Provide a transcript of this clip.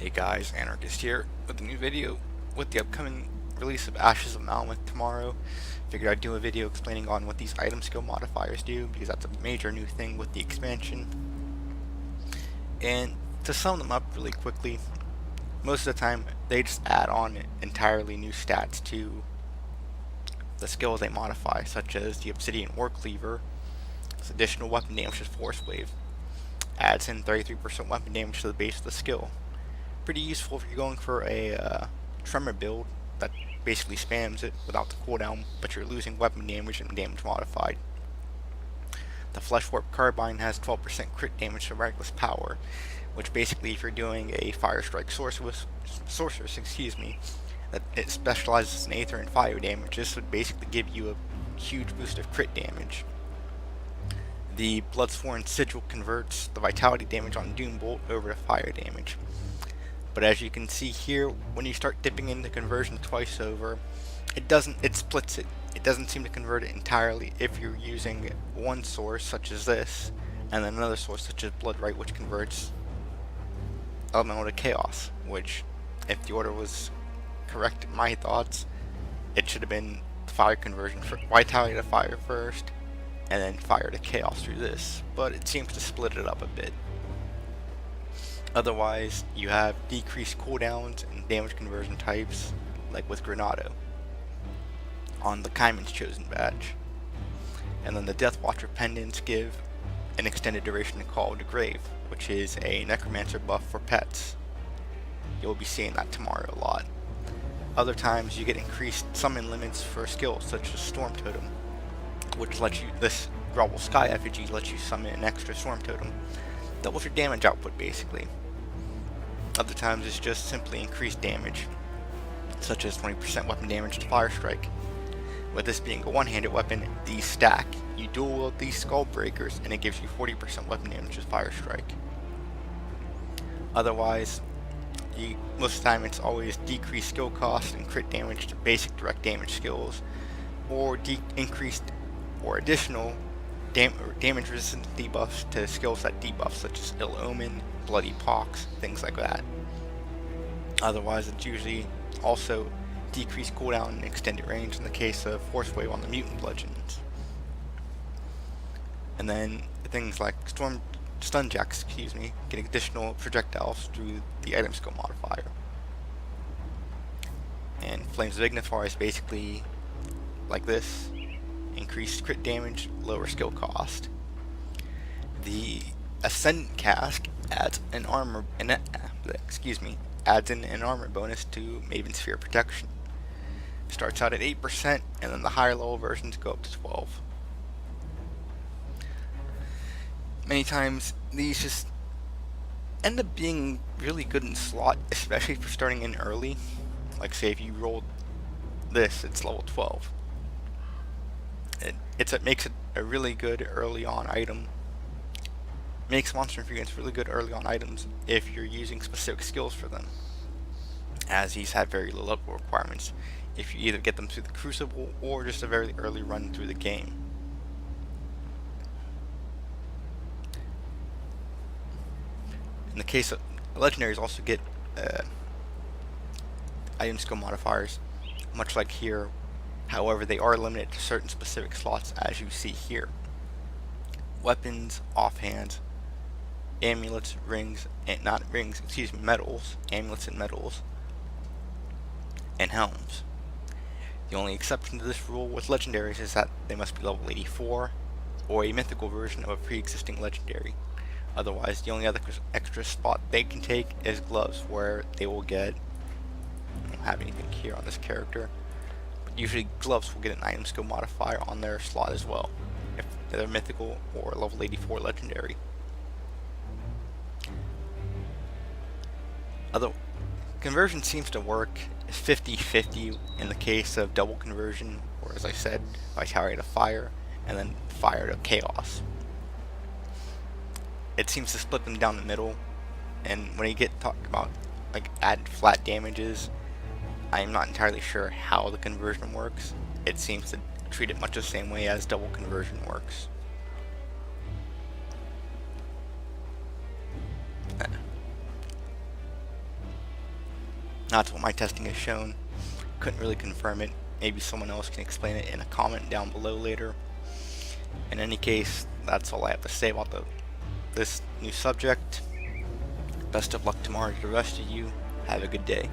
Hey guys, Anarchist here with a new video with the upcoming release of Ashes of Malmouth tomorrow. Figured I'd do a video explaining on what these item skill modifiers do because that's a major new thing with the expansion. And to sum them up really quickly, most of the time they just add on entirely new stats to the skills they modify, such as the Obsidian War Cleaver. It's additional weapon damage to Force Wave. Adds in 33% weapon damage to the base of the skill. Pretty useful if you're going for a tremor build that basically spams it without the cooldown, but you're losing weapon damage and damage modified. The Flesh Warp Carbine has 12% crit damage to Reckless Power, which basically, if you're doing a Fire Strike Sorceress, that it specializes in Aether and Fire damage, this would basically give you a huge boost of crit damage. The Bloodsworn Sigil converts the Vitality damage on Doombolt over to Fire damage. But as you can see here, when you start dipping into conversion twice over, it splits it. It doesn't seem to convert it entirely if you're using one source such as this, and then another source such as Bloodright, which converts Elemental to Chaos, which, if the order was correct in my thoughts, it should have been Fire conversion for Vitality to Fire first, and then Fire to Chaos through this, but it seems to split it up a bit. Otherwise, you have decreased cooldowns and damage conversion types, like with Granado, on the Kaiman's Chosen badge. And then the Death Watcher pendants give an extended duration to Call of the Grave, which is a Necromancer buff for pets. You'll be seeing that tomorrow a lot. Other times you get increased summon limits for skills such as Storm Totem, which lets you, this Grovel Sky effigy lets you summon an extra Storm Totem. Doubles your damage output basically. Other times it's just simply increased damage, such as 20% weapon damage to Fire Strike. With this being a one-handed weapon, these stack. You dual wield these Skull Breakers and it gives you 40% weapon damage to Fire Strike. Otherwise, most of the time it's always decreased skill cost and crit damage to basic direct damage skills, or increased or additional damage resistant debuffs to skills that debuff, such as Ill Omen, Bloody Pox, things like that. Otherwise, it's usually also decreased cooldown and extended range in the case of Force Wave on the Mutant Bludgeons. And then things like Stunjacks, getting additional projectiles through the item skill modifier. And Flames of Ignifer is basically like this. Increased crit damage, lower skill cost. The Ascendant Cask adds an armor bonus to Maven Sphere Protection. Starts out at 8%, and then the higher level versions go up to 12%. Many times these just end up being really good in slot, especially for starting in early. Like say if you rolled this, it's level 12. It makes it a really good early on item. Makes Monster Ingredients really good early on items if you're using specific skills for them, as these have very low level requirements if you either get them through the Crucible or just a very early run through the game. In the case of legendaries, also get item skill modifiers, much like here. However, they are limited to certain specific slots, as you see here. Weapons, offhands, amulets, rings, and medals, amulets and medals, and helms. The only exception to this rule with legendaries is that they must be level 84, or a mythical version of a pre-existing legendary. Otherwise, the only other extra spot they can take is gloves, where they will get, I don't have anything here on this character, usually gloves will get an item skill modifier on their slot as well, if they're mythical or level 84 legendary. Although conversion seems to work 50-50 in the case of double conversion, or as I said, Vitality to Fire, and then Fire to Chaos. It seems to split them down the middle, and when you get talked about like add flat damages, I am not entirely sure how the conversion works. It seems to treat it much the same way as double conversion works. That's what my testing has shown. Couldn't really confirm it. Maybe someone else can explain it in a comment down below later. In any case, that's all I have to say about this new subject. Best of luck tomorrow to the rest of you. Have a good day.